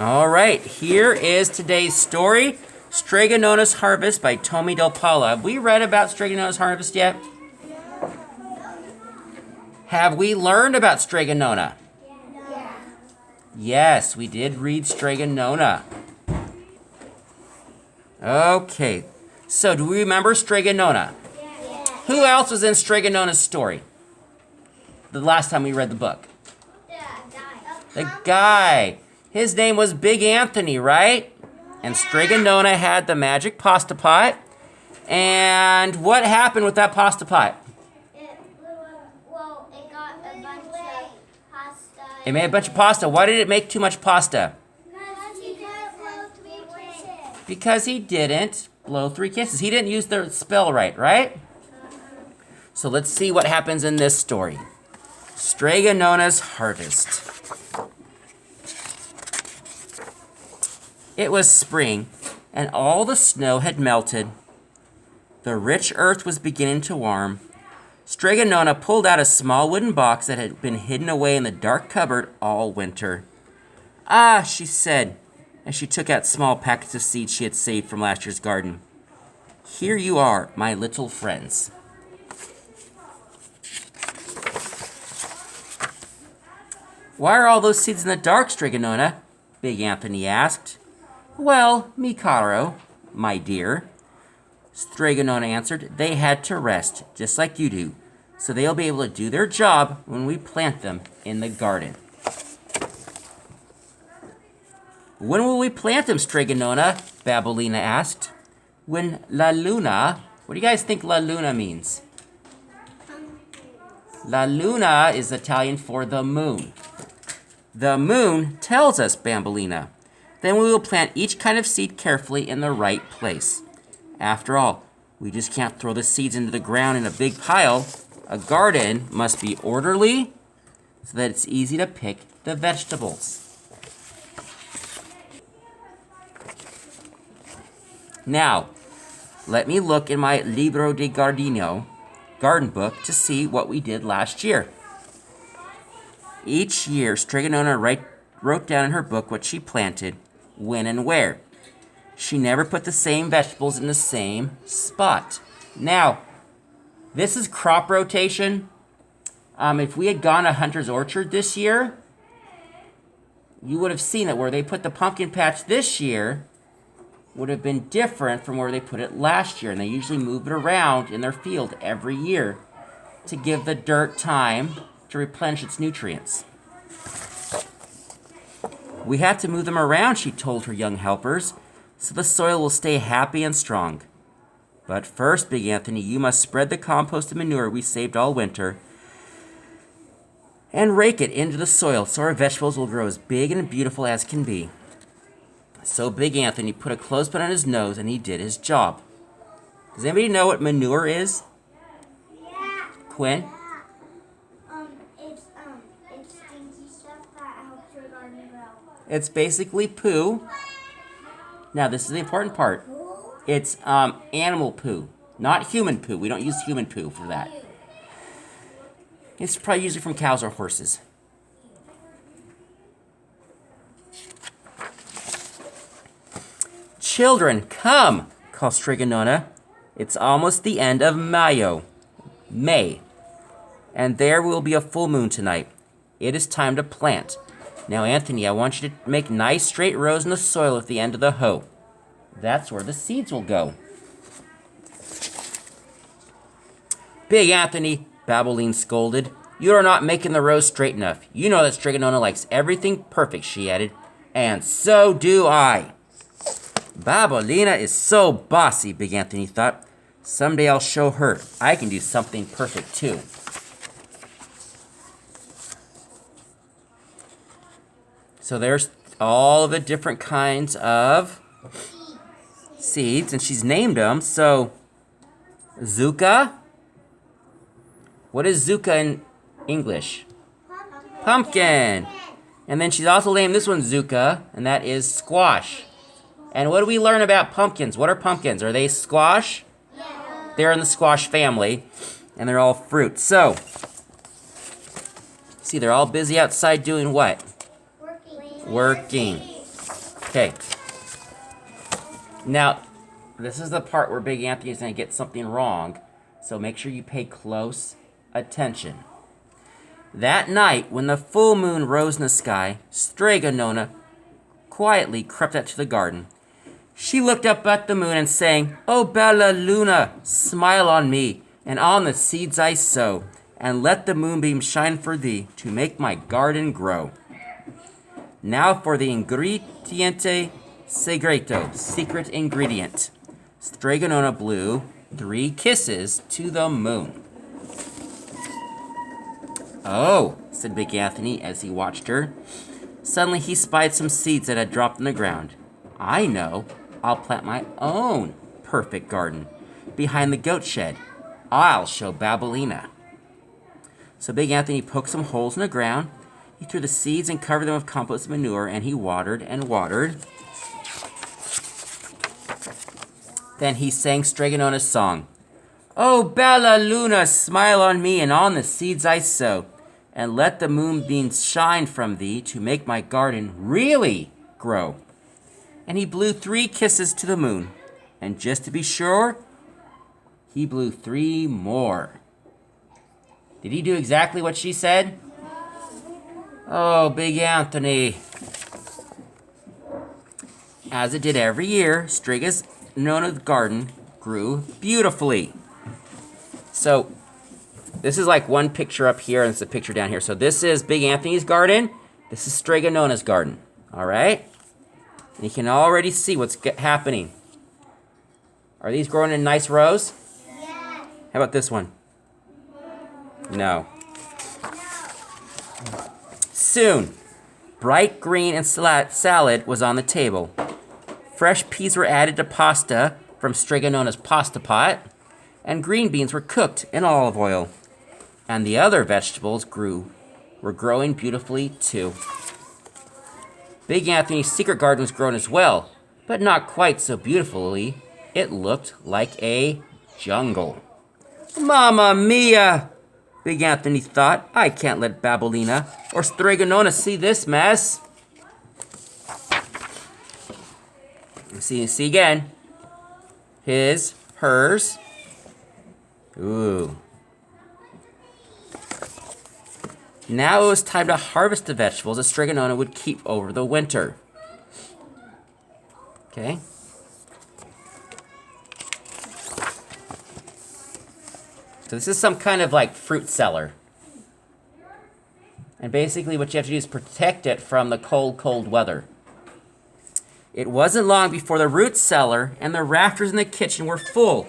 All right, here is today's story, Strega Nona's Harvest by Tomie dePaola. Have we read about Strega Nona's Harvest yet? Have we learned about Strega Nona? Yeah. Yes, we did read Strega Nona. Okay, so do we remember Strega Nona? Yeah. Who else was in Strega Nona's story? The last time we read the book. The guy. His name was Big Anthony, right? And Strega Nona had the magic pasta pot. And what happened with that pasta pot? It got a bunch of pasta. It made a bunch of pasta. Why did it make too much pasta? Because he didn't blow 3 kisses. He didn't use the spell right? So let's see what happens in this story. Strega Nona's Harvest. It was spring, and all the snow had melted. The rich earth was beginning to warm. Strega Nona pulled out a small wooden box that had been hidden away in the dark cupboard all winter. "Ah," she said, as she took out small packets of seeds she had saved from last year's garden. "Here you are, my little friends." "Why are all those seeds in the dark, Strega Nona?" Big Anthony asked. "Well, mi caro, my dear," Strega Nona answered, "they had to rest, just like you do, so they'll be able to do their job when we plant them in the garden." "When will we plant them, Strega Nona?" Babolina asked. "When La Luna..." What do you guys think La Luna means? La Luna is Italian for the moon. "The moon tells us, Bambolina. Then we will plant each kind of seed carefully in the right place. After all, we just can't throw the seeds into the ground in a big pile. A garden must be orderly so that it's easy to pick the vegetables." Now, let me look in my Libro di Giardino, garden book, to see what we did last year. Each year, Strega Nona wrote down in her book what she planted, when and where. She never put the same vegetables in the same spot. Now, this is crop rotation. If we had gone to Hunter's Orchard this year, you would have seen it where they put the pumpkin patch this year would have been different from where they put it last year. And they usually move it around in their field every year to give the dirt time to replenish its nutrients. "We have to move them around," she told her young helpers, "so the soil will stay happy and strong. But first, Big Anthony, you must spread the compost and manure we saved all winter and rake it into the soil so our vegetables will grow as big and beautiful as can be." So Big Anthony put a clothespin on his nose and he did his job. Does anybody know what manure is? Yeah. Quinn? It's stinky stuff that helps your garden grow. It's basically poo. Now, this is the important part. It's animal poo, not human poo. We don't use human poo for that. It's probably usually from cows or horses. "Children, come," called Strega Nona. "It's almost the end of May, and there will be a full moon tonight. It is time to plant. Now, Anthony, I want you to make nice straight rows in the soil at the end of the hoe. That's where the seeds will go." "Big Anthony," Baboline scolded, "you are not making the rows straight enough. You know that Strega Nona likes everything perfect," she added. "And so do I." "Babolina is so bossy," Big Anthony thought. "Someday I'll show her I can do something perfect too." So there's all of the different kinds of seeds, and she's named them. So, Zucca. What is Zucca in English? Pumpkin. And then she's also named this one Zucca, and that is squash. And what do we learn about pumpkins? What are pumpkins? Are they squash? Yeah. They're in the squash family, and they're all fruit. So, see, they're all busy outside doing what? Working. Working. Okay. Now, this is the part where Big Anthony is going to get something wrong, so make sure you pay close attention. That night, when the full moon rose in the sky, Strega Nona quietly crept out to the garden. She looked up at the moon and sang, "O bella luna, smile on me, and on the seeds I sow, and let the moonbeam shine for thee, to make my garden grow." Now for the ingrediente segreto, secret ingredient. Strega Nona blew 3 kisses to the moon. "Oh," said Big Anthony as he watched her. Suddenly he spied some seeds that had dropped on the ground. "I know. I'll plant my own perfect garden behind the goat shed. I'll show Babolina." So Big Anthony poked some holes in the ground. He threw the seeds and covered them with compost manure, and he watered and watered. Then he sang Strega Nona's song. "Oh, bella luna, smile on me, and on the seeds I sow, and let the moonbeams shine from thee, to make my garden really grow." And he blew 3 kisses to the moon. And just to be sure, he blew 3 more. Did he do exactly what she said? Oh, Big Anthony. As it did every year, Strega Nona's garden grew beautifully. So, this is like one picture up here, and it's a picture down here. So this is Big Anthony's garden. This is Strega Nona's garden. All right? And you can already see what's happening. Are these growing in nice rows? Yes. How about this one? No. Soon, bright green and salad was on the table. Fresh peas were added to pasta from Strega Nona's pasta pot, and green beans were cooked in olive oil. And the other vegetables were growing beautifully too. Big Anthony's secret garden was grown as well, but not quite so beautifully. It looked like a jungle. "Mamma mia!" Big Anthony thought. "I can't let Babolina or Strega Nona see this mess." See again. His, hers. Ooh. Now it was time to harvest the vegetables that Strega Nona would keep over the winter. Okay. So this is some kind of like fruit cellar. And basically what you have to do is protect it from the cold weather. It wasn't long before the root cellar and the rafters in the kitchen were full.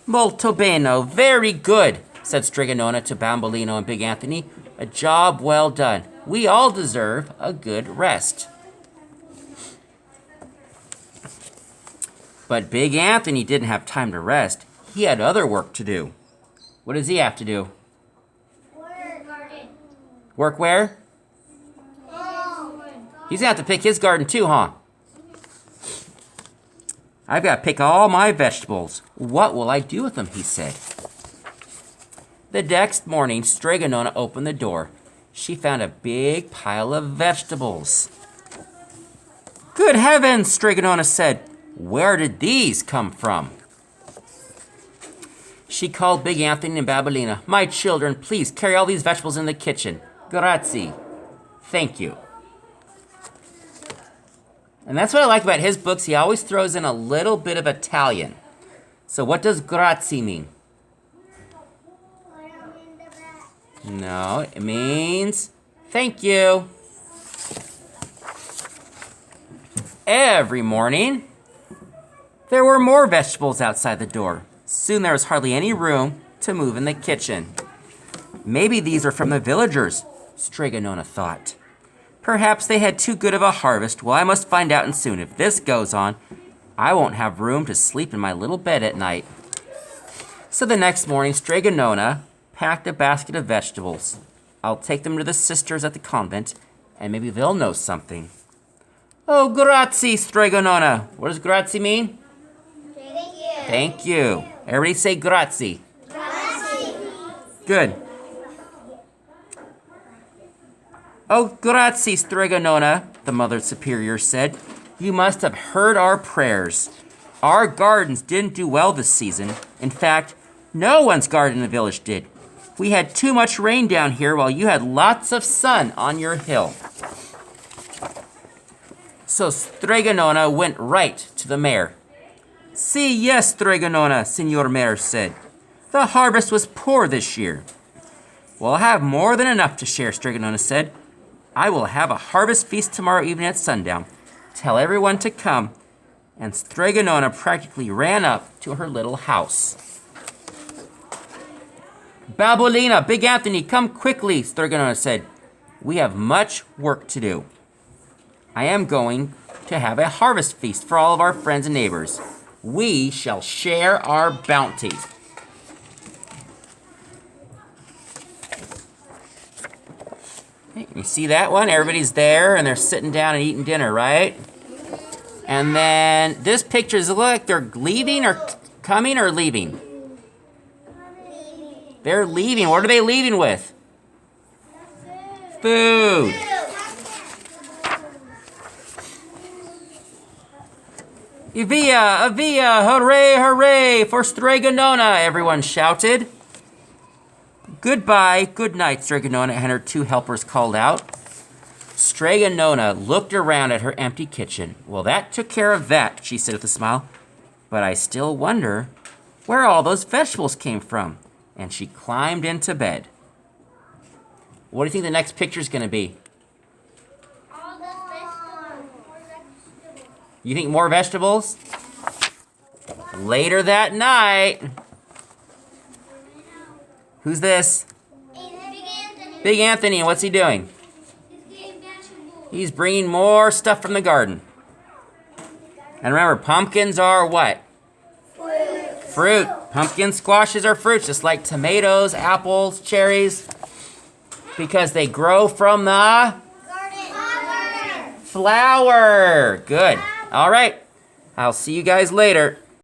"Molto bene, very good," said Strega Nona to Bambolino and Big Anthony. "A job well done. We all deserve a good rest." But Big Anthony didn't have time to rest. He had other work to do. What does he have to do? Work. Garden. Work where? He's gonna have to pick his garden too, huh? "I've got to pick all my vegetables. What will I do with them?" he said. The next morning, Strega Nona opened the door. She found a big pile of vegetables. "Good heavens," Strega Nona said. "Where did these come from?" She called Big Anthony and Babolina. "My children, please carry all these vegetables in the kitchen. Grazie. Thank you." And that's what I like about his books. He always throws in a little bit of Italian. So what does grazie mean? No, it means thank you. Every morning, there were more vegetables outside the door. Soon there was hardly any room to move in the kitchen. "Maybe these are from the villagers," Strega Nona thought. "Perhaps they had too good of a harvest. Well, I must find out, and soon. If this goes on, I won't have room to sleep in my little bed at night." So the next morning, Strega Nona packed a basket of vegetables. "I'll take them to the sisters at the convent, and maybe they'll know something." "Oh, grazie, Strega Nona." What does grazie mean? Thank you. Thank you. Everybody say grazie. Grazie. Good. "Oh, grazie, Strega Nona," the Mother Superior said. You must have heard our prayers. Our gardens didn't do well this season. In fact, no one's garden in the village did. We had too much rain down here while you had lots of sun on your hill. So Strega Nona went right to the mayor. See, yes, Strega Nona, Signor Mayor said. The harvest was poor this year. Well, I have more than enough to share, Strega Nona said. I will have a harvest feast tomorrow evening at sundown. Tell everyone to come. And Strega Nona practically ran up to her little house. Babolina, Big Anthony, come quickly, Strega Nona said. We have much work to do. I am going to have a harvest feast for all of our friends and neighbors. We shall share our bounty. Hey, you see that one? Everybody's there and they're sitting down and eating dinner, right? And then this picture, does it look like they're leaving or coming or leaving? They're leaving. What are they leaving with? Food. Evia, Evia, hooray, hooray for Strega Nona, everyone shouted. Goodbye, good night, Strega Nona and her two helpers called out. Strega Nona looked around at her empty kitchen. Well, that took care of that, she said with a smile. But I still wonder where all those vegetables came from. And she climbed into bed. What do you think the next picture is going to be? All the vegetables. You think more vegetables? Later that night. Who's this? Big Anthony. Big Anthony, and what's he doing? He's getting vegetables. He's bringing more stuff from the garden. And remember, pumpkins are what? Fruit. Pumpkin squashes are fruits, just like tomatoes, apples, cherries, because they grow from the Garden. flower. Good. All right. I'll see you guys later.